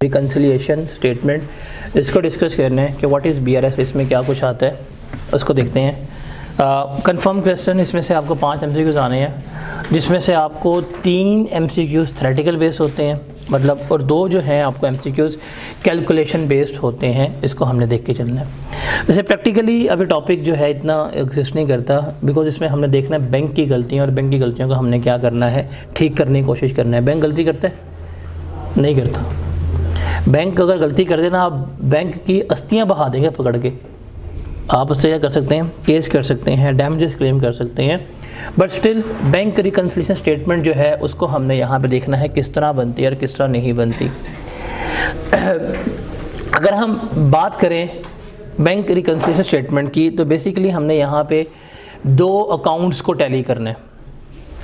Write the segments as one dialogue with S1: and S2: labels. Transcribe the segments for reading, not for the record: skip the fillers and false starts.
S1: Reconciliation statement इसको discuss करना है कि व्हाट इज़ BRS, इसमें क्या कुछ आता है उसको देखते हैं। कंफर्म क्वेश्चन इसमें से आपको 5 MCQs आने हैं, जिसमें से आपको 3 MCQs थ्योरेटिकल बेस्ड होते हैं मतलब, और 2 जो हैं आपको MCQs कैलकुलेशन बेस्ड होते हैं। इसको हमने देख के चलना है। वैसे प्रैक्टिकली अभी टॉपिक जो है इतना एग्जिस्ट नहीं करता, बिकॉज इसमें हमने देखना है बैंक की गलतियाँ, और बैंक की गलतियों को हमने क्या करना है, ठीक करने की कोशिश करना है। बैंक गलती करता है? नहीं करता। बैंक अगर गलती कर देना, आप बैंक की अस्थियां बहा देंगे पकड़ के। आप उससे क्या कर सकते हैं, केस कर सकते हैं, डैमेजेस क्लेम कर सकते हैं। But still bank reconciliation statement जो है उसको हमने यहाँ पे देखना है किस तरह बनती है और किस तरह नहीं बनती। अगर हम बात करें बैंक रिकन्सिलिएशन स्टेटमेंट की, तो बेसिकली हमने यहाँ पे 2 अकाउंट्स को टैली करना है।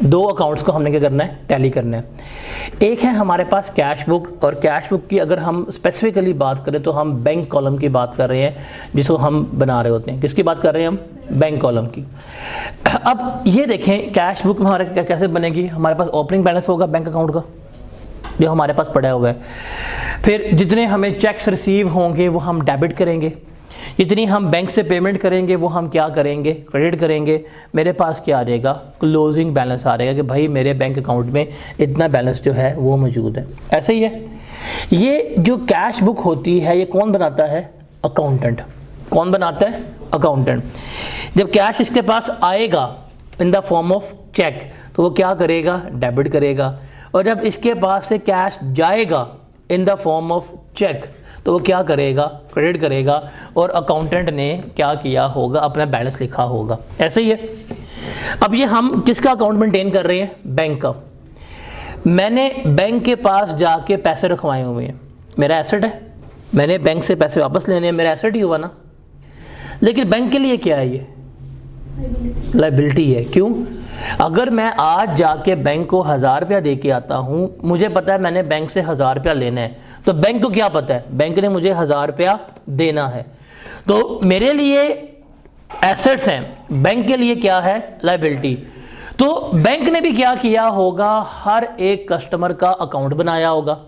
S1: 2 अकाउंट्स को हमने क्या करना है, टैली करना है। एक है हमारे पास कैश बुक, और कैश बुक की अगर हम स्पेसिफिकली बात करें तो हम बैंक कॉलम की बात कर रहे हैं, जिसको हम बना रहे होते हैं। किसकी बात कर रहे हैं हम? बैंक कॉलम की। अब ये देखें कैश बुक में हमारे कैसे बनेगी। हमारे पास ओपनिंग बैलेंस होगा बैंक अकाउंट का, जो हमारे पास पड़ा हुआ है। फिर जितने हमें चेक्स रिसीव होंगे वो हम डेबिट करेंगे, जितनी हम बैंक से पेमेंट करेंगे वो हम क्या करेंगे, क्रेडिट करेंगे। मेरे पास क्या आ जाएगा, क्लोजिंग बैलेंस आ जाएगा कि भाई मेरे बैंक अकाउंट में इतना बैलेंस जो है वो मौजूद है। ऐसे ही है। ये जो कैश बुक होती है ये कौन बनाता है? अकाउंटेंट। कौन बनाता है? अकाउंटेंट। जब कैश इसके पास आएगा in the form of cheque, तो वो क्या करेगा, डेबिट करेगा। और जब इसके पास से कैश जाएगा in the form of cheque, तो वो क्या करेगा, क्रेडिट करेगा। और अकाउंटेंट ने क्या किया होगा, अपना बैलेंस लिखा होगा। ऐसे ही है। अब ये हम किसका अकाउंट मेंटेन कर रहे हैं? बैंक का। मैंने बैंक के पास जाके पैसे रखवाए हुए हैं, मेरा एसेट है। मैंने बैंक से पैसे वापस लेने हैं, मेरा एसेट ही हुआ ना। लेकिन बैंक के लिए क्या है, ये लायबिलिटी है। क्यों? अगर मैं आज जाके बैंक को 1000 रुपया दे के आता हूँ, मुझे पता है मैंने बैंक से 1000 रुपया लेना है, तो बैंक को क्या पता है, बैंक ने मुझे 1000 रुपया देना है। तो मेरे लिए एसेट्स हैं, बैंक के लिए क्या है, लायबिलिटी। तो बैंक ने भी क्या किया होगा, हर एक कस्टमर का अकाउंट बनाया होगा,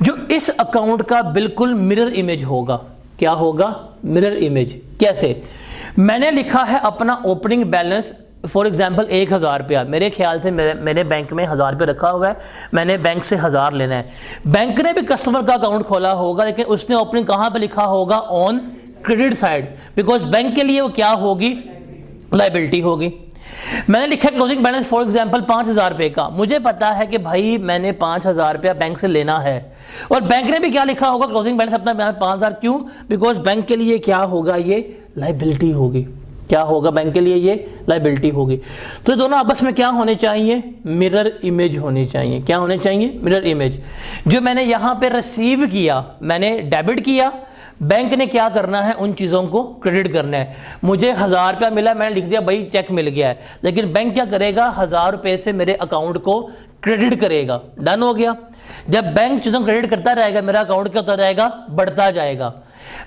S1: जो इस अकाउंट का बिल्कुल मिरर इमेज होगा। क्या होगा? Mirror image. कैसे? मैंने लिखा है अपना ओपनिंग बैलेंस, फॉर एग्जाम्पल 1000 रुपया। मेरे ख्याल से मैंने बैंक में 1000 रुपया रखा हुआ है, मैंने बैंक से 1000 लेना है। बैंक ने भी कस्टमर का अकाउंट खोला होगा, लेकिन उसने ओपनिंग कहाँ पे लिखा होगा, on credit side, because bank के लिए वो क्या होगी, लायबिलिटी होगी। मैंने लिखा क्लोजिंग बैलेंस फॉर एग्जाम्पल 5000 रुपये का। मुझे पता है कि भाई मैंने 5000 रुपया बैंक से लेना है, और बैंक ने भी क्या लिखा होगा, क्लोजिंग बैलेंस अपना 5000। क्यों? बिकॉज बैंक के लिए क्या होगा, ये लायबिलिटी होगी। क्या होगा? बैंक के लिए ये लायबिलिटी होगी। तो दोनों आपस में क्या होने चाहिए, मिरर इमेज होनी चाहिए। क्या होने चाहिए? Mirror image. जो मैंने यहाँ पे रिसीव किया, मैंने डेबिट किया, बैंक ने क्या करना है, उन चीज़ों को क्रेडिट करना है। मुझे 1000 रुपया मिला, मैंने लिख दिया भाई चेक मिल गया है, लेकिन बैंक क्या करेगा, 1000 रुपये से मेरे अकाउंट को क्रेडिट करेगा। डन हो गया। जब बैंक चीज़ों क्रेडिट करता रहेगा, मेरा अकाउंट क्या होता रहेगा, बढ़ता जाएगा।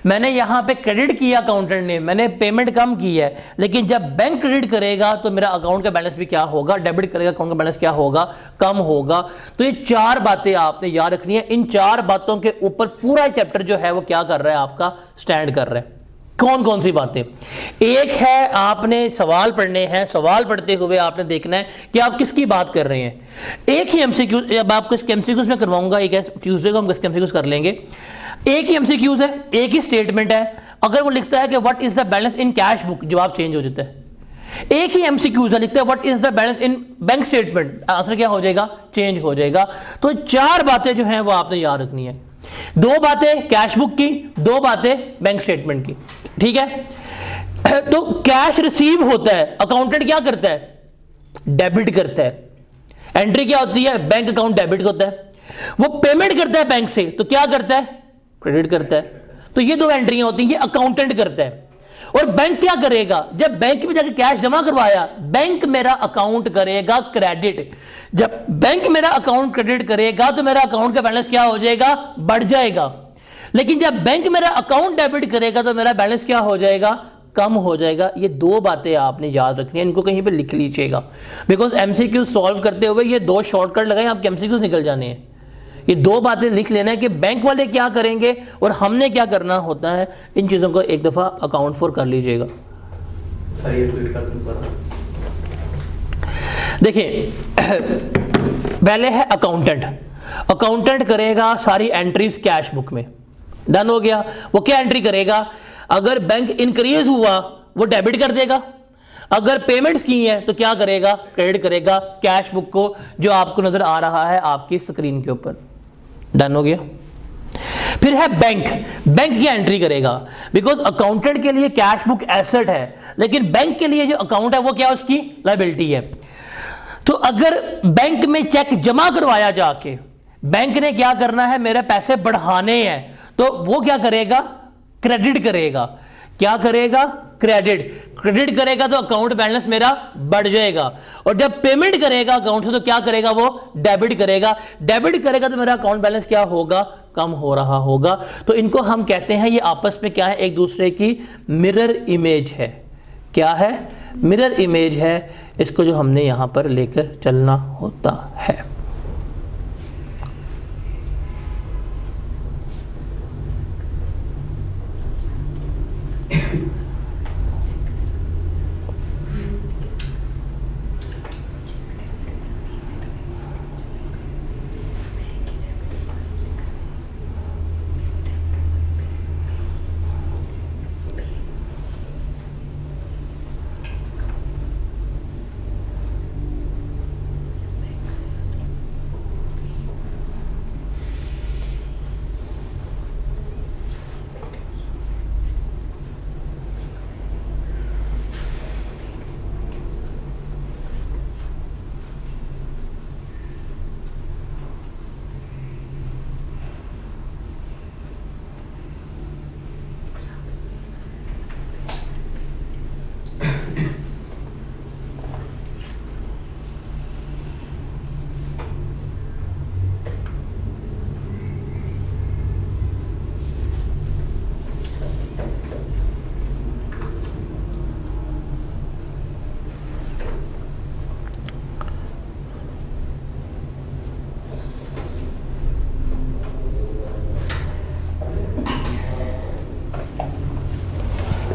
S1: मैंने यहाँ पे क्रेडिट किया, अकाउंटेंट ने, मैंने पेमेंट कम की है, लेकिन जब बैंक क्रेडिट करेगा तो मेरा अकाउंट का बैलेंस भी क्या होगा, डेबिट करेगा, अकाउंट का बैलेंस क्या होगा, कम होगा। तो ये 4 बातें आपने याद रखनी है। इन 4 बातों के ऊपर पूरा चैप्टर जो है वो क्या कर रहा है, आपका स्टैंड कर रहा है। कौन कौन सी बातें? एक है, आपने सवाल पढ़ने हैं, सवाल पढ़ते हुए आपने देखना है कि आप किसकी बात कर रहे हैं। एक ही MCQ, अब आपको इसके MCQs में करवाऊंगा, एक ट्यूसडे को हम इसके MCQs कर लेंगे। एक ही MCQs है, एक ही स्टेटमेंट है। अगर वो लिखता है कि what is the balance in cash book, जवाब चेंज हो जाता है। एक ही MCQs है, लिखता है what is the balance in bank statement, answer क्या हो जाएगा, चेंज हो जाएगा। तो 4 बातें जो हैं वो आपने याद रखनी है। 2 बातें कैश बुक की, 2 बातें बैंक स्टेटमेंट की। ठीक है। तो कैश रिसीव होता है, अकाउंटेंट क्या करता है, डेबिट करता है। एंट्री क्या होती है, बैंक अकाउंट डेबिट होता है। वो पेमेंट करता है बैंक से, तो क्या करता है, क्रेडिट करता है। तो ये 2 एंट्रियां होती हैं, ये अकाउंटेंट करता है। और बैंक क्या करेगा, जब बैंक में जाकर कैश जमा करवाया, बैंक मेरा अकाउंट करेगा क्रेडिट। जब बैंक मेरा अकाउंट क्रेडिट करेगा तो मेरा अकाउंट का बैलेंस क्या हो जाएगा, बढ़ जाएगा। लेकिन जब बैंक मेरा अकाउंट डेबिट करेगा तो मेरा बैलेंस क्या हो जाएगा, कम हो जाएगा। ये 2 बातें आपने याद रखनी है, इनको कहीं पे लिख लीजिएगा, बिकॉज MCQ सॉल्व करते हुए ये 2 शॉर्टकट लगाए, आपके MCQ निकल जाने हैं। ये दो बातें लिख लेना है कि बैंक वाले क्या करेंगे और हमने क्या करना होता है। इन चीज़ों को एक दफ़ा अकाउंट फॉर कर लीजिएगा।
S2: सर ये ट्वीट कर दूँ।
S1: देखिए पहले है अकाउंटेंट। अकाउंटेंट करेगा सारी एंट्रीज कैश बुक में, डन हो गया। वो क्या एंट्री करेगा, अगर बैंक इंक्रीज हुआ वो डेबिट कर देगा, अगर पेमेंट्स की हैं तो क्या करेगा, क्रेडिट करेगा कैश बुक को, जो आपको नजर आ रहा है आपकी स्क्रीन के ऊपर। डन हो गया। फिर है बैंक। बैंक की एंट्री करेगा, बिकॉज अकाउंटेंट के लिए कैश बुक एसेट है, लेकिन बैंक के लिए जो अकाउंट है वो क्या, उसकी लायबिलिटी है। तो अगर बैंक में चेक जमा करवाया जाके, बैंक ने क्या करना है, मेरे पैसे बढ़ाने हैं, तो वो क्या करेगा, क्रेडिट करेगा। क्या करेगा, क्रेडिट करेगा, तो अकाउंट बैलेंस मेरा बढ़ जाएगा। और जब पेमेंट करेगा अकाउंट से तो क्या करेगा, वो डेबिट करेगा। डेबिट करेगा तो मेरा अकाउंट बैलेंस क्या होगा, कम हो रहा होगा। तो इनको हम कहते हैं, ये आपस में क्या है, एक दूसरे की मिरर इमेज है। क्या है, मिरर इमेज है। इसको जो हमने यहां पर लेकर चलना होता है।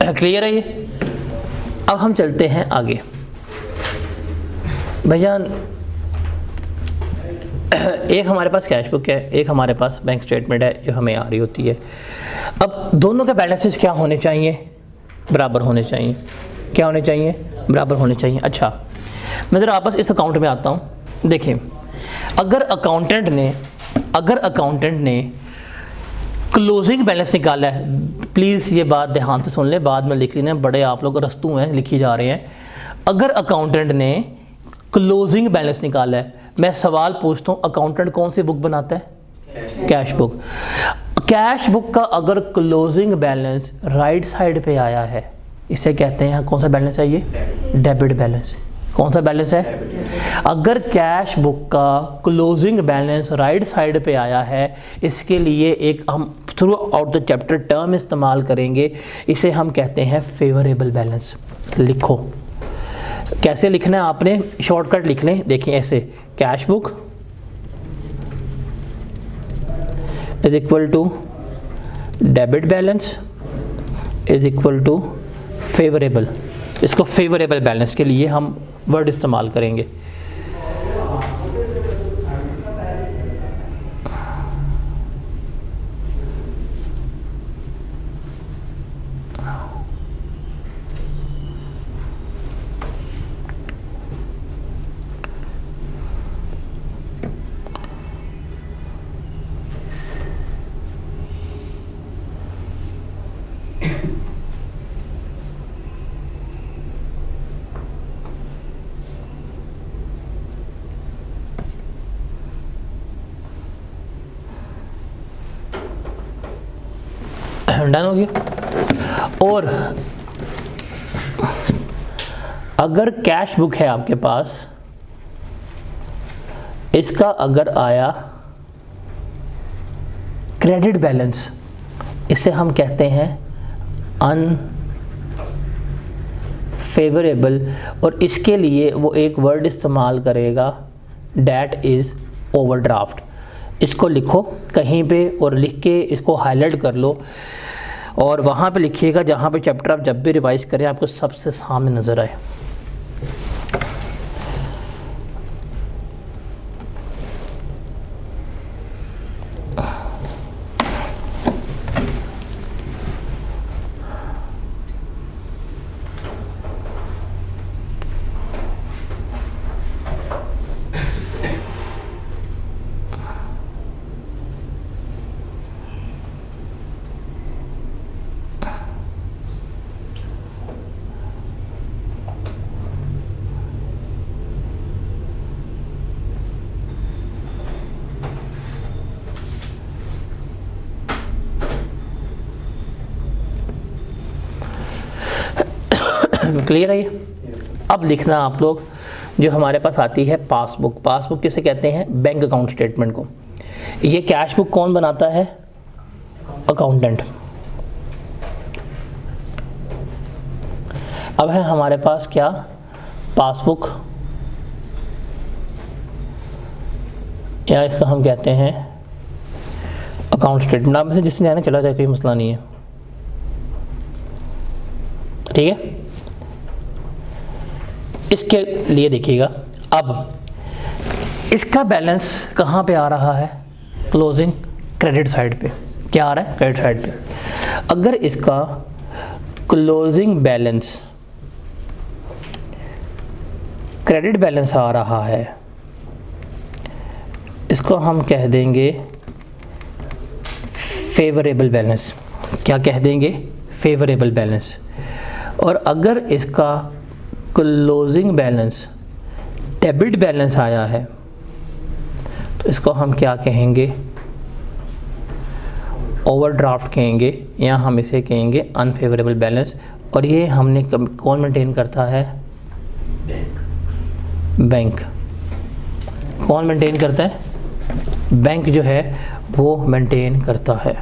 S1: क्लियर है ये। अब हम चलते हैं आगे। भाईजान, एक हमारे पास कैश बुक है, एक हमारे पास बैंक स्टेटमेंट है जो हमें आ रही होती है। अब दोनों के बैलेंसेस क्या होने चाहिए, बराबर होने चाहिए। क्या होने चाहिए, बराबर होने चाहिए। अच्छा, मैं ज़रा वापस इस अकाउंट में आता हूँ। देखें, अगर अकाउंटेंट ने क्लोजिंग बैलेंस निकाला है, प्लीज़ ये बात ध्यान से सुन लें, बाद में लिख लेना, बड़े आप लोग रस्तू हैं, लिखी जा रहे हैं। अगर अकाउंटेंट ने क्लोजिंग बैलेंस निकाला है, मैं सवाल पूछता हूँ, अकाउंटेंट कौन सी बुक बनाता है, कैश बुक। कैश बुक का अगर क्लोजिंग बैलेंस राइट साइड पे आया है, इसे कहते हैं, कौन सा बैलेंस है ये, डेबिट बैलेंस। कौन सा बैलेंस है, अगर कैश बुक का क्लोजिंग बैलेंस राइट साइड पे आया है, इसके लिए एक हम through out the chapter term इस्तेमाल करेंगे, इसे हम कहते हैं फेवरेबल बैलेंस। लिखो, कैसे लिखना है आपने, शॉर्टकट लिख लें। देखिए ऐसे, cash book is equal to debit balance is equal to favourable. इसको फेवरेबल बैलेंस के लिए हम वर्ड इस्तेमाल करेंगे। डन हो गया। और अगर कैश बुक है आपके पास, इसका अगर आया क्रेडिट बैलेंस, इसे हम कहते हैं अनफेवरेबल, और इसके लिए वो एक वर्ड इस्तेमाल करेगा, डेट इज ओवरड्राफ्ट। इसको लिखो कहीं पे और लिख के इसको हाईलाइट कर लो और वहाँ पे लिखिएगा जहाँ पे चैप्टर आप जब भी रिवाइज करें आपको सबसे सामने नज़र आए। क्लियर है ये? अब लिखना आप लोग जो हमारे पास आती है पासबुक। पासबुक किसे कहते हैं? बैंक अकाउंट स्टेटमेंट को। ये कैश बुक कौन बनाता है? अकाउंटेंट। अब है हमारे पास क्या? पासबुक, या इसका हम कहते हैं अकाउंट स्टेटमेंट। आप में से जिससे जाने चला जाए, कोई मसला नहीं है, ठीक है। इसके लिए देखिएगा, अब इसका बैलेंस कहाँ पे आ रहा है? क्लोजिंग क्रेडिट साइड पे। क्या आ रहा है? क्रेडिट साइड पे। अगर इसका क्लोजिंग बैलेंस क्रेडिट बैलेंस आ रहा है, इसको हम कह देंगे फेवरेबल बैलेंस। क्या कह देंगे? Favourable balance. और अगर इसका क्लोजिंग बैलेंस डेबिट बैलेंस आया है तो इसको हम क्या कहेंगे? ओवरड्राफ्ट कहेंगे, या हम इसे कहेंगे अनफेवरेबल बैलेंस। और ये हमने कौन मेंटेन करता है? बैंक। कौन मेंटेन करता है? बैंक जो है वो मेंटेन करता है।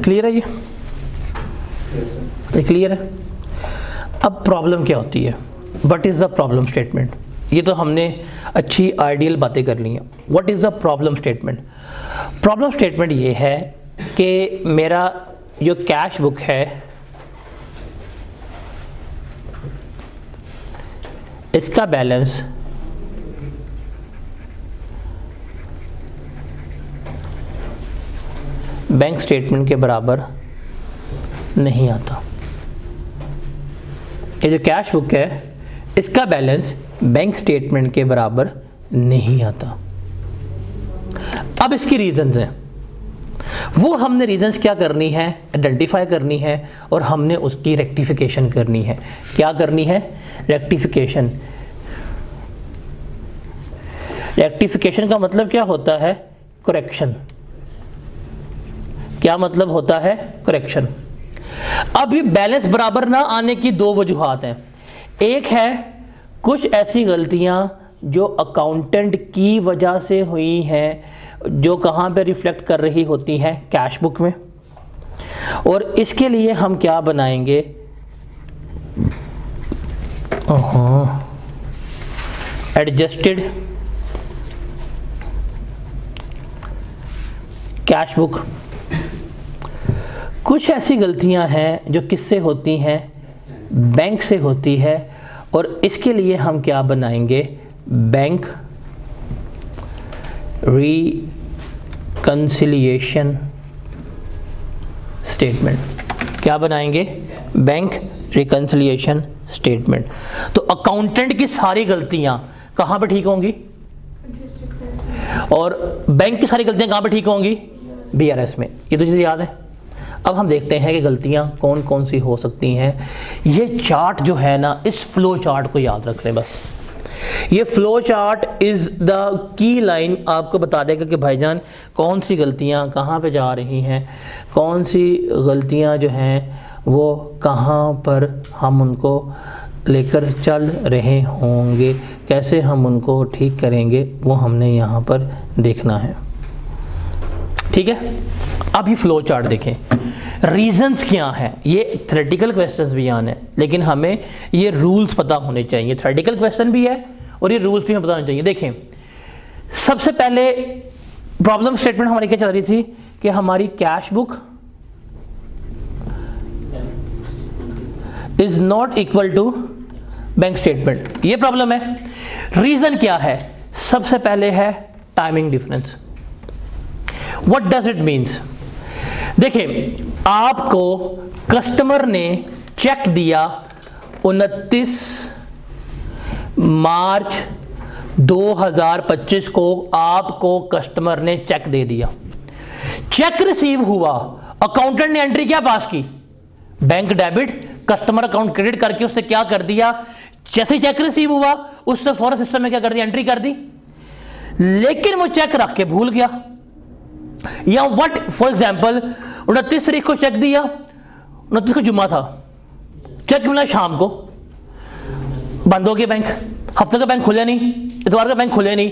S1: क्लियर है ये क्लियर है? अब प्रॉब्लम क्या होती है? What is the problem statement? ये तो हमने अच्छी आइडियल बातें कर ली हैं। What is the problem statement? Problem statement ये है कि मेरा जो कैश बुक है इसका बैलेंस बैंक स्टेटमेंट के बराबर नहीं आता। ये जो कैश बुक है इसका बैलेंस बैंक स्टेटमेंट के बराबर नहीं आता। अब इसकी रीजंस हैं, वो हमने रीजंस क्या करनी है? आइडेंटिफाई करनी है और हमने उसकी रेक्टिफिकेशन करनी है। क्या करनी है? रेक्टिफिकेशन। रेक्टिफिकेशन का मतलब क्या होता है? करेक्शन। क्या मतलब होता है? करेक्शन। अब ये बैलेंस बराबर ना आने की दो वजूहात हैं। एक है कुछ ऐसी गलतियां जो अकाउंटेंट की वजह से हुई हैं, जो कहाँ पे रिफ्लेक्ट कर रही होती हैं? कैश बुक में। और इसके लिए हम क्या बनाएंगे? Adjusted cash book. कुछ ऐसी गलतियां हैं जो किससे होती हैं? बैंक से होती है, और इसके लिए हम क्या बनाएंगे? Bank reconciliation statement. क्या बनाएंगे? Bank reconciliation statement. तो अकाउंटेंट की सारी गलतियां कहाँ पे ठीक होंगी? और बैंक की सारी गलतियां कहाँ पे ठीक होंगी? BRS में। ये तो चीज़ याद है। अब हम देखते हैं कि गलतियां कौन कौन सी हो सकती हैं। ये चार्ट जो है ना, इस फ्लो चार्ट को याद रख लें बस। ये flow chart is the key line, आपको बता देगा कि भाईजान कौन सी गलतियां कहाँ पे जा रही हैं, कौन सी गलतियां जो हैं वो कहाँ पर हम उनको लेकर चल रहे होंगे, कैसे हम उनको ठीक करेंगे, वो हमने यहाँ पर देखना है। ठीक है, अब ये फ्लो चार्ट देखें, रीजंस क्या हैं। ये थ्योरेटिकल क्वेश्चंस भी आने हैं, लेकिन हमें ये रूल्स पता होने चाहिए। थ्योरेटिकल क्वेश्चन भी है और ये रूल्स भी हमें पता होने चाहिए। देखें, सबसे पहले प्रॉब्लम स्टेटमेंट हमारी क्या चल रही थी कि हमारी cash book is not equal to bank statement, ये प्रॉब्लम है। रीजन क्या है? सबसे पहले है timing difference. What does it means? देखिए, आपको कस्टमर ने चेक दिया 29 मार्च 2025 को, आपको कस्टमर ने चेक दे दिया। चेक रिसीव हुआ, अकाउंटेंट ने एंट्री क्या पास की? Bank debit, customer account credit करके उसने क्या कर दिया? जैसे ही चेक रिसीव हुआ उसने फौरन सिस्टम में क्या कर दिया? एंट्री कर दी। लेकिन वो चेक रख के भूल गया, या व्हाट, फॉर एग्जांपल 29 तारीख को चेक दिया, 29 को जुम्मा था, चेक मिला शाम को, बंद हो गया बैंक, हफ्ते का बैंक खुले नहीं, इतवार का बैंक खुले नहीं।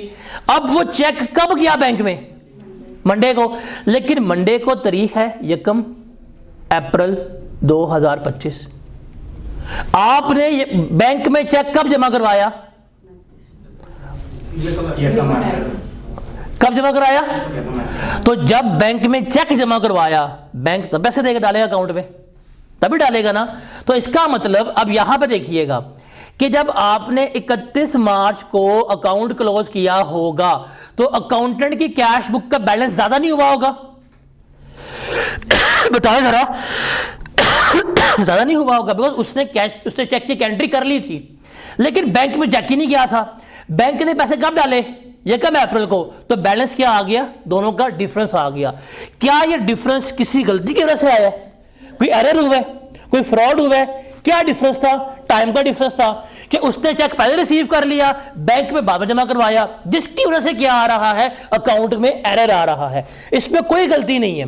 S1: अब वो चेक कब गया बैंक में? मंडे को। लेकिन मंडे को तारीख है 1 अप्रैल 2025। आपने बैंक में चेक कब जमा करवाया? कब जमा कराया? तो जब बैंक में चेक जमा करवाया, बैंक तब पैसे देगा, डालेगा अकाउंट में, तभी डालेगा ना। तो इसका मतलब अब यहां पे देखिएगा कि जब आपने 31 मार्च को अकाउंट क्लोज किया होगा तो अकाउंटेंट की कैश बुक का बैलेंस ज्यादा नहीं हुआ होगा? बताओ जरा। ज्यादा नहीं हुआ होगा, बिकॉज उसने चेक की एंट्री कर ली थी, लेकिन बैंक में चेक ही नहीं गया था। बैंक ने पैसे कब डाले? 1 अप्रैल को। तो बैलेंस क्या आ गया? दोनों का डिफरेंस आ गया। क्या ये डिफरेंस किसी गलती की वजह से आया है? कोई एरर हुआ है? कोई फ्रॉड हुआ है? क्या डिफरेंस था? टाइम का डिफरेंस था कि उसने चेक पहले रिसीव कर लिया, बैंक में बाद में जमा करवाया, जिसकी वजह से क्या आ रहा है? अकाउंट में एरर आ रहा है। इसमें कोई गलती नहीं है।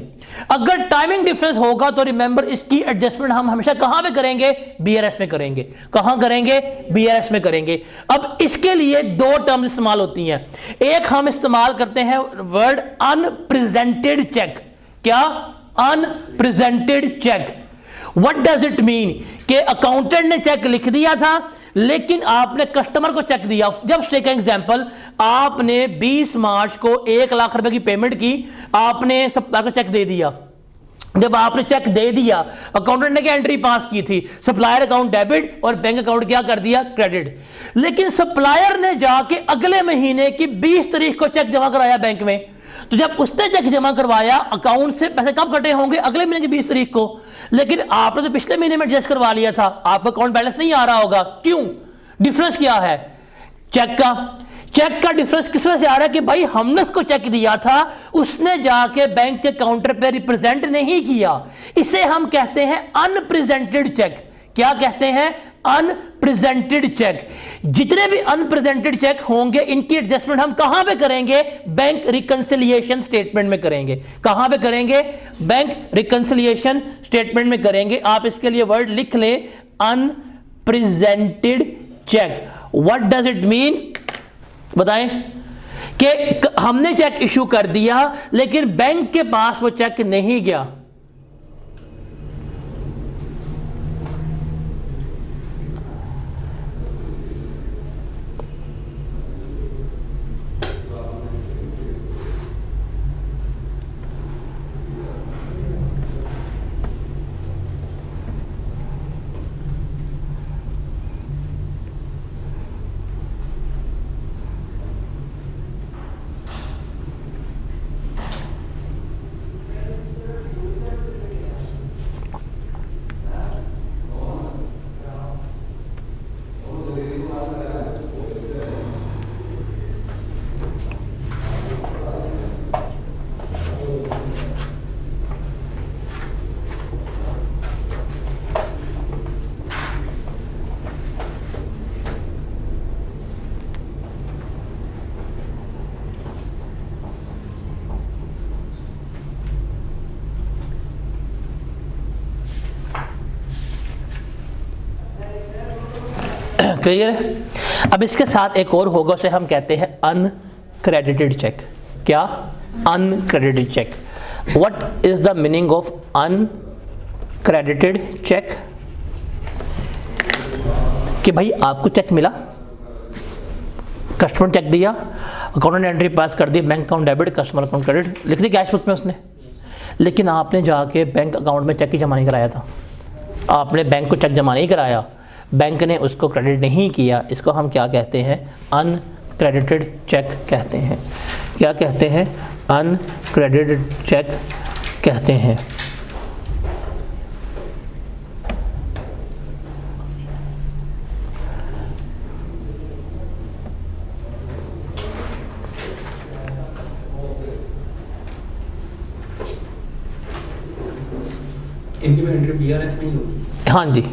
S1: अगर टाइमिंग डिफरेंस होगा तो रिमेंबर, इसकी एडजस्टमेंट हम हमेशा कहां पे करेंगे? BRS में करेंगे। कहां करेंगे? BRS में करेंगे। अब इसके लिए 2 टर्म इस्तेमाल होती हैं। एक हम इस्तेमाल करते हैं वर्ड अनप्रेजेंटेड चेक। क्या? Unpresented cheque. What does it mean? कि अकाउंटेंट ने चेक लिख दिया था, लेकिन आपने कस्टमर को चेक दिया। जब टेक एग्जांपल, आपने 20 मार्च को 1 लाख रुपए की पेमेंट की, आपने सप्लायर को चेक दे दिया। जब आपने चेक दे दिया, अकाउंटेंट ने क्या एंट्री पास की थी? सप्लायर अकाउंट डेबिट और बैंक अकाउंट क्या कर दिया? क्रेडिट। लेकिन सप्लायर ने जाके अगले महीने की 20 तारीख को चेक जमा कराया बैंक में। तो जब उसने चेक जमा करवाया, अकाउंट से पैसे कब कटे होंगे? अगले महीने की 20 तारीख को। लेकिन आपने तो पिछले महीने में एडजस्ट करवा लिया था, आपका अकाउंट बैलेंस नहीं आ रहा होगा। क्यों? डिफरेंस क्या है? चेक का डिफरेंस किस वजह से आ रहा है? कि भाई हमने उसको चेक दिया था, उसने जाके बैंक के काउंटर पे रिप्रेजेंट नहीं किया। इसे हम कहते हैं अनप्रेजेंटेड चेक। क्या कहते हैं? Unpresented cheque. जितने भी अनप्रेजेंटेड चेक होंगे, इनकी एडजस्टमेंट हम कहां पे करेंगे? बैंक रिकंसिलिएशन स्टेटमेंट में करेंगे। कहां पे करेंगे? बैंक रिकंसिलिएशन स्टेटमेंट में करेंगे। आप इसके लिए वर्ड लिख लें, unpresented cheque. What does it mean? बताएं। कि हमने चेक इशू कर दिया, लेकिन बैंक के पास वो चेक नहीं गया। क्लियर है? अब इसके साथ एक और होगा, उसे हम कहते हैं अनक्रेडिटेड चेक। क्या? Uncredited cheque. What is the meaning of uncredited cheque? कि भाई आपको चेक मिला, कस्टमर चेक दिया, अकाउंटेंट एंट्री पास कर दी, bank account debit, customer account credit लिख दी कैश बुक में उसने, लेकिन आपने जाके बैंक अकाउंट में चेक ही जमा नहीं कराया था, आपने बैंक को चेक जमा नहीं कराया, बैंक ने उसको क्रेडिट नहीं किया। इसको हम क्या कहते हैं? अनक्रेडिटेड चेक कहते हैं। क्या कहते हैं? अनक्रेडिटेड चेक कहते हैं।
S2: इनकी भी एंट्री बीआरएस में ही होगी।
S1: हाँ जी,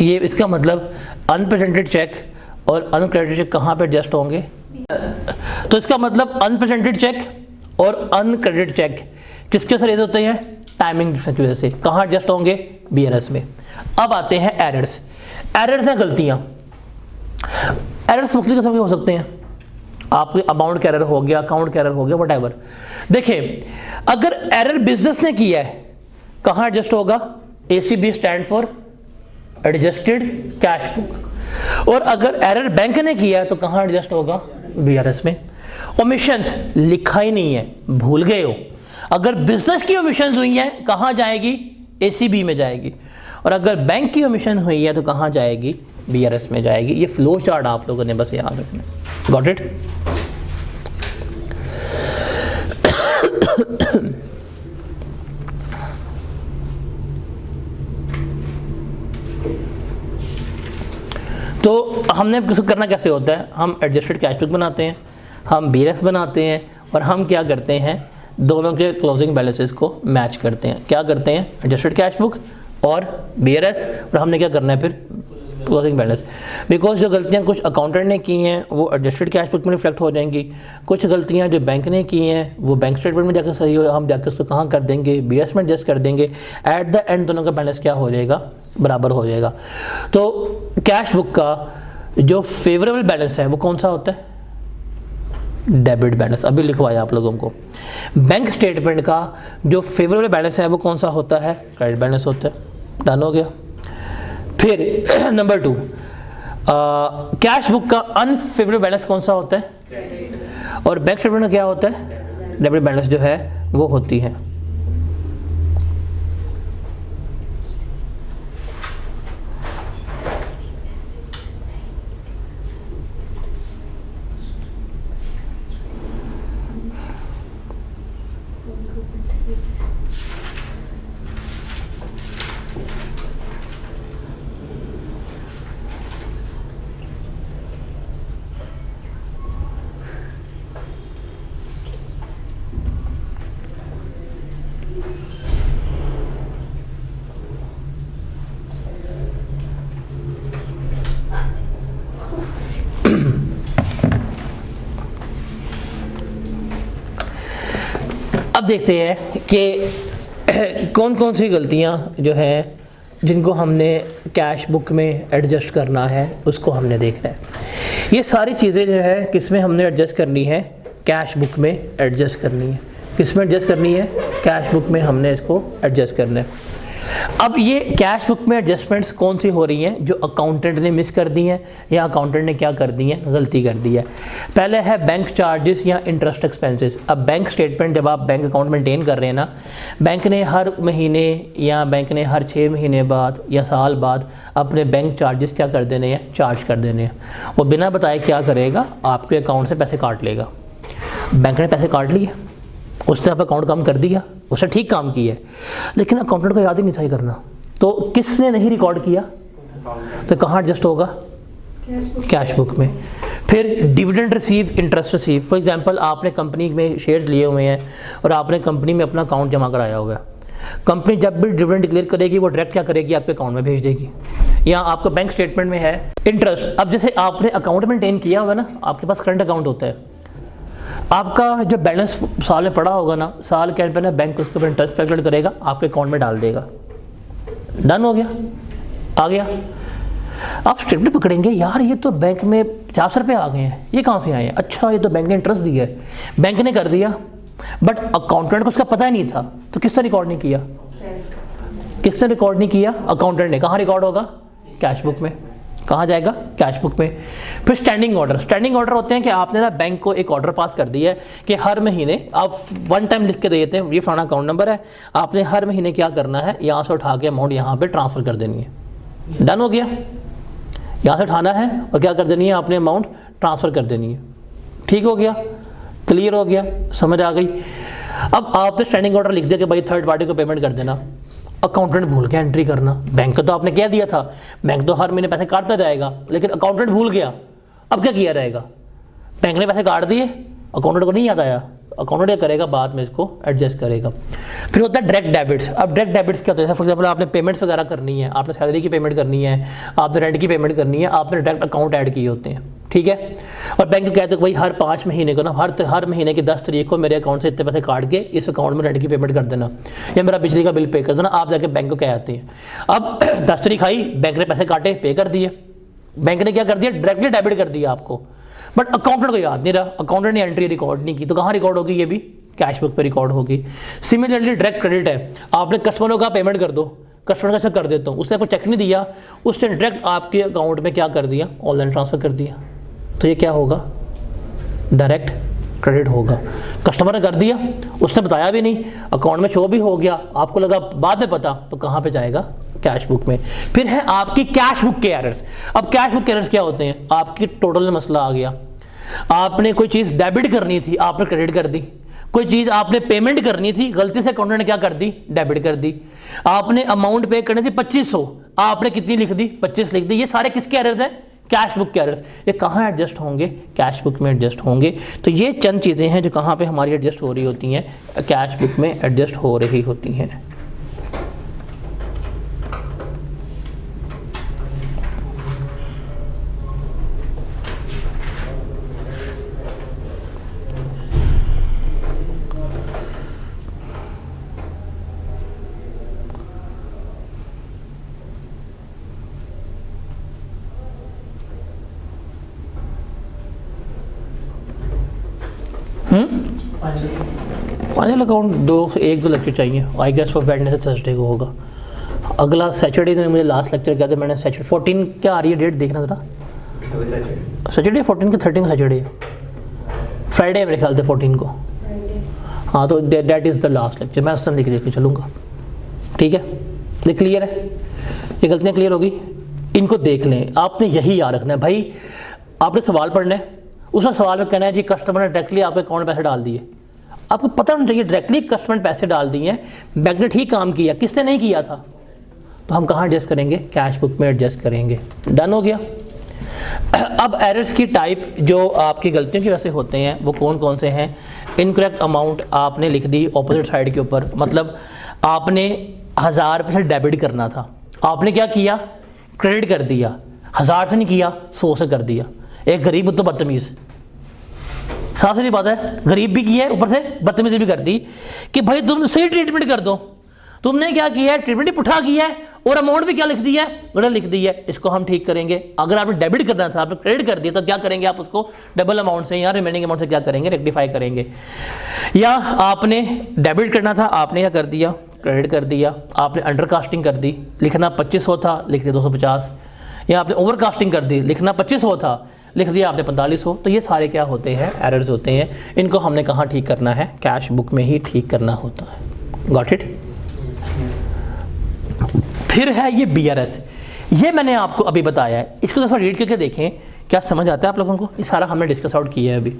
S1: ये इसका मतलब अनप्रेजेंटेड चेक और अनक्रेडिटेड चेक कहाँ पे एडजस्ट होंगे? तो इसका मतलब अनप्रेजेंटेड चेक और अनक्रेडिटेड चेक किसके वजह से रेज होते हैं? टाइमिंग डिफरेंस की वजह से। कहाँ एडजस्ट होंगे? बीआरएस में। अब आते हैं एरर्स। एरर्स हैं गलतियाँ। एरर्स मुख्तलिफ किस्म के हो सकते हैं, आपके अमाउंट का एरर हो गया, अकाउंट का एरर हो गया, व्हाटएवर। देखिए, अगर एरर बिजनेस ने किया है, कहाँ एडजस्ट होगा? ACB stand for adjusted cash book. और अगर एरर बैंक ने किया है तो कहाँ एडजस्ट होगा? बीआरएस में। ओमिशंस लिखा ही नहीं है, भूल गए हो। अगर बिजनेस की ओमिशंस हुई है कहाँ जाएगी? ACB में जाएगी। और अगर बैंक की ओमिशन हुई है तो कहाँ जाएगी? बीआरएस में जाएगी। ये फ्लो चार्ट आप लोगों ने बस याद रखना। Got it? तो हमने करना कैसे होता है? हम एडजस्टेड कैश बुक बनाते हैं, हम बीआरएस बनाते हैं, और हम क्या करते हैं? दोनों के क्लोजिंग बैलेंसेस को मैच करते हैं। क्या करते हैं? एडजस्टेड कैश बुक और बीआरएस, और हमने क्या करना है फिर? Closing balance. बिकॉज जो गलतियाँ कुछ अकाउंटेंट ने की हैं वो एडजस्टेड कैश बुक में रिफ्लेक्ट हो जाएंगी, कुछ गलतियाँ जो बैंक ने की हैं वो बैंक स्टेटमेंट में जाकर सही हो, हम जाकर उसको कहाँ कर देंगे? बीआरएस में एडजस्ट कर देंगे। एट द एंड दोनों का बैलेंस क्या हो जाएगा? बराबर हो जाएगा। तो कैश बुक का जो फेवरेबल बैलेंस है वो कौन सा होता है? Debit balance. अभी लिखवाया आप लोगों को। बैंक स्टेटमेंट का जो फेवरेबल बैलेंस है वो कौन सा होता है? क्रेडिट बैलेंस होता है। डन हो गया। फिर नंबर 2, कैश बुक का अनफेवरेबल बैलेंस कौन सा होता है? और बैंक स्टेटमेंट में क्या होता है? डेबिट बैलेंस जो है वो होती है। अब देखते हैं कि कौन कौन सी गलतियां जो है जिनको हमने कैश बुक में एडजस्ट करना है उसको हमने देखना है। ये सारी चीज़ें जो है किस में हमने एडजस्ट करनी है? कैश बुक में एडजस्ट करनी है। किस में एडजस्ट करनी है? कैश बुक में हमने इसको एडजस्ट करना है। अब ये कैश बुक में एडजस्टमेंट्स कौन सी हो रही हैं? जो अकाउंटेंट ने मिस कर दी हैं या अकाउंटेंट ने क्या कर दी है? गलती कर दी है। पहले है बैंक चार्जेस या इंटरेस्ट एक्सपेंसेस। अब बैंक स्टेटमेंट जब आप बैंक अकाउंट मेंटेन कर रहे हैं ना, बैंक ने हर महीने या बैंक ने हर 6 महीने बाद या साल बाद अपने बैंक चार्जेस क्या कर देने हैं? चार्ज कर देने हैं। वो बिना बताए क्या करेगा? आपके अकाउंट से पैसे काट लेगा। बैंक ने पैसे काट लिए, उसने आप अकाउंट कम कर दिया, उसने ठीक काम किया है, लेकिन अकाउंटेंट को याद ही नहीं था करना, तो किसने नहीं रिकॉर्ड किया? तो कहाँ एडजस्ट होगा? कैश बुक में। फिर dividend receive, interest receive. For example आपने कंपनी में शेयर्स लिए हुए हैं और आपने कंपनी में अपना अकाउंट जमा कराया हुआ है। कंपनी जब भी डिविडेंड डिक्लेयर करेगी वो डायरेक्ट क्या करेगी? आपके अकाउंट में भेज देगी। या आपको बैंक स्टेटमेंट में है इंटरेस्ट। अब जैसे आपने अकाउंट मेंटेन किया होगा ना, आपके पास करंट अकाउंट होता है, आपका जो बैलेंस साल में पड़ा होगा ना, साल के एंड पे ना बैंक उसके ऊपर इंटरेस्ट कैलकुलेट करेगा, आपके अकाउंट में डाल देगा। डन हो गया, आ गया। आप स्टेटमेंट पकड़ेंगे, यार ये तो बैंक में 50 रुपये आ गए हैं, ये कहाँ से आए हैं? अच्छा, ये तो बैंक ने इंटरेस्ट दिया है, बैंक ने कर दिया, बट अकाउंटेंट को उसका पता ही नहीं था, तो किसने रिकॉर्ड नहीं किया? किसने रिकॉर्ड नहीं किया? अकाउंटेंट ने। कहाँ रिकॉर्ड होगा? कैश बुक में। कहाँ जाएगा? कैश बुक में। फिर स्टैंडिंग ऑर्डर। स्टैंडिंग ऑर्डर होते हैं कि आपने ना बैंक को एक ऑर्डर पास कर दिया है कि हर महीने आप वन टाइम लिख के दे देते हैं, ये फलाना अकाउंट नंबर है, आपने हर महीने क्या करना है, यहाँ से उठा के अमाउंट यहाँ पे ट्रांसफ़र कर देनी है। डन हो गया। यहाँ से उठाना है और क्या कर देनी है, आपने अमाउंट ट्रांसफ़र कर देनी है। ठीक हो गया, क्लियर हो गया, समझ आ गई। अब आपने स्टैंडिंग ऑर्डर लिख दिया कि भाई थर्ड पार्टी को पेमेंट कर देना, अकाउंटेंट भूल गया एंट्री करना। बैंक को तो आपने कह दिया था, बैंक तो हर महीने पैसे काटता जाएगा, लेकिन अकाउंटेंट भूल गया, अब क्या किया रहेगा? बैंक ने पैसे काट दिए, अकाउंटेंट को नहीं याद आया, अकाउंटेंट क्या करेगा, बाद में इसको एडजस्ट करेगा। फिर होता है डायरेक्ट डेबिट्स। अब डायरेक्ट डेबिट्स क्या होता है? फॉर एग्जाम्पल आपने पेमेंट्स वगैरह करनी है, आपने सैलरी की पेमेंट करनी है, आपने रेंट की पेमेंट करनी है, आपने डायरेक्ट अकाउंट ऐड किए होते हैं, ठीक है। और बैंक कहते हैं भाई हर 5 महीने को ना, हर महीने की 10 तारीख को मेरे अकाउंट से इतने पैसे काट के इस अकाउंट में रेंट की पेमेंट कर देना, या मेरा बिजली का बिल पे कर देना। आप जाके बैंक को कह आते हैं। अब 10 तारीख आई, बैंक ने पैसे काटे, पे कर दिए, बैंक ने क्या कर दिया, डायरेक्टली डेबिट कर दिया आपको, बट अकाउंटेंट को याद नहीं रहा, अकाउंटेंट ने एंट्री रिकॉर्ड नहीं की, तो कहाँ रिकॉर्ड होगी? ये भी कैश बुक पे रिकॉर्ड होगी। सिमिलरली डायरेक्ट क्रेडिट है, आपने कस्टमरों का पेमेंट कर दो, कस्टमर का अच्छा कर देता हूँ, उसने कोई चेक नहीं दिया, उसने डायरेक्ट आपके अकाउंट में क्या कर दिया, ऑनलाइन ट्रांसफर कर दिया, तो ये क्या होगा? डायरेक्ट क्रेडिट होगा। कस्टमर ने कर दिया, उसने बताया भी नहीं, अकाउंट में शो भी हो गया, आपको लगा बाद में पता, तो कहाँ पे जाएगा? कैश बुक में। फिर है आपकी कैश बुक के एरर्स। अब कैश बुक के एरर्स क्या होते हैं? आपकी टोटल मसला आ गया, आपने कोई चीज़ डेबिट करनी थी, आपने क्रेडिट कर दी, कोई चीज़ आपने पेमेंट करनी थी, गलती से अकाउंटेंट ने क्या कर दी, डेबिट कर दी, आपने अमाउंट पे करनी थी 2500, आपने कितनी लिख दी, 25 लिख दी। ये सारे किसके एरर्स हैं? कैश बुक के एरर्स। ये कहाँ एडजस्ट होंगे? कैश बुक में एडजस्ट होंगे। तो ये चंद चीज़ें हैं जो कहाँ पे हमारी एडजस्ट हो रही होती हैं, कैश बुक में एडजस्ट हो रही होती हैं। फाइनल अकाउंट 2 से 1-2 लेक्चर चाहिए, I guess for Wednesday Thursday को होगा। अगला सैटरडे ने मुझे लास्ट लेक्चर किया था मैंने, सैटरडे 14 क्या आ रही है डेट, देखना ज़रा। सैटरडे 14 के 13 सैटरडे, फ्राइडे मेरे ख्याल से 14 को। हाँ, तो that is the last lecture, मैं उस टाइम लेके चलूँगा। ठीक है, ये क्लियर है, ये गलतियाँ क्लियर होगी, इनको देख लें। आपने यही याद रखना है भाई, आपने सवाल पढ़ना है, उस सवाल में कहना है जी कस्टमर ने डायरेक्टली आपके अकाउंट में पैसे डाल दिए। आपको पता होना चाहिए डायरेक्टली कस्टमर ने पैसे डाल दिए हैं, बैंक ने ठीक काम किया, किसने नहीं किया था, तो हम कहाँ एडजस्ट करेंगे? कैश बुक में एडजस्ट करेंगे। डन हो गया। अब एरर्स की टाइप जो आपकी गलतियों की वजह से होते हैं वो कौन कौन से हैं? इनकरेक्ट अमाउंट आपने लिख दी ऑपोजिट साइड के ऊपर, मतलब आपने 1000 रुपये से डेबिट करना था, आपने क्या किया? क्रेडिट कर दिया, 1000 से नहीं किया, 100 से कर दिया। एक गरीब तो बदतमीज़, साफ सीधी बात है, गरीब भी किया है, ऊपर से बदतमीजी भी कर दी कि भाई तुम सही ट्रीटमेंट कर दो। तुमने क्या किया है? ट्रीटमेंट ही पुठा किया है और अमाउंट भी क्या लिख दी है? गलत लिख दी है। इसको हम ठीक करेंगे। अगर आपने डेबिट करना था, आपने क्रेडिट कर दिया, तो क्या करेंगे? आप उसको डबल अमाउंट से या रिमेनिंग अमाउंट से क्या करेंगे? रेक्टिफाई करेंगे। या आपने डेबिट करना था, आपने क्या कर दिया? क्रेडिट कर दिया। आपने अंडर कास्टिंग कर दी, लिखना 2500 था, लिख दिया 250। या आपने ओवर कास्टिंग कर दी, लिखना 2500 था, लिख दिया आपने 4500। तो ये सारे क्या होते हैं? एरर्स होते हैं। इनको हमने कहाँ ठीक करना है? कैश बुक में ही ठीक करना होता है। Got it? फिर है ये BRS, ये मैंने आपको अभी बताया है, इसको थोड़ा रीड करके देखें क्या समझ आता है आप लोगों को। ये सारा हमने डिस्कस आउट किया है अभी।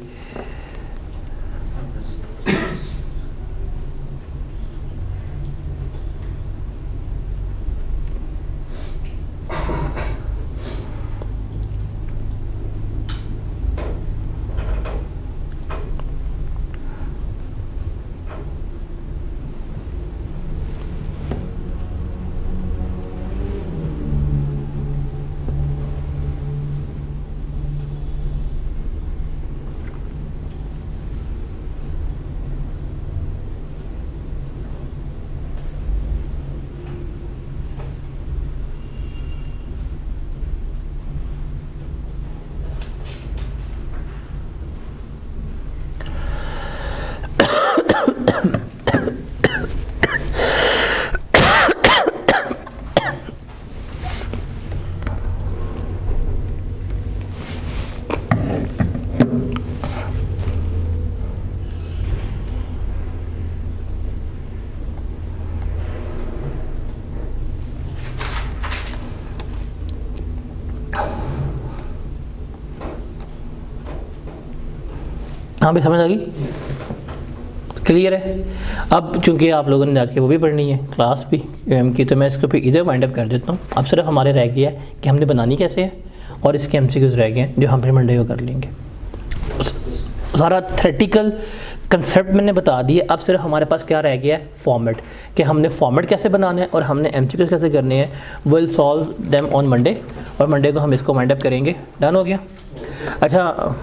S1: हाँ भाई समझ आ गई, क्लियर है। अब चूंकि आप लोगों ने जाके वो भी पढ़नी है क्लास भी एम की, तो मैं इसको फिर इधर वाइंड अप कर देता हूँ। अब सिर्फ हमारे रह गया है कि हमने बनानी कैसे है, और इसके MCQs रह गए हैं जो हम फिर मंडे को कर लेंगे। सारा थ्योरेटिकल कंसेप्ट मैंने बता दिया। अब सिर्फ हमारे पास क्या रह गया है, फॉर्मेट, कि हमने फॉर्मेट कैसे बनाना है और हमने MCQs कैसे करने हैं। Will solve them on Monday, और मंडे को हम इसको वाइंड अप करेंगे। डन हो गया। अच्छा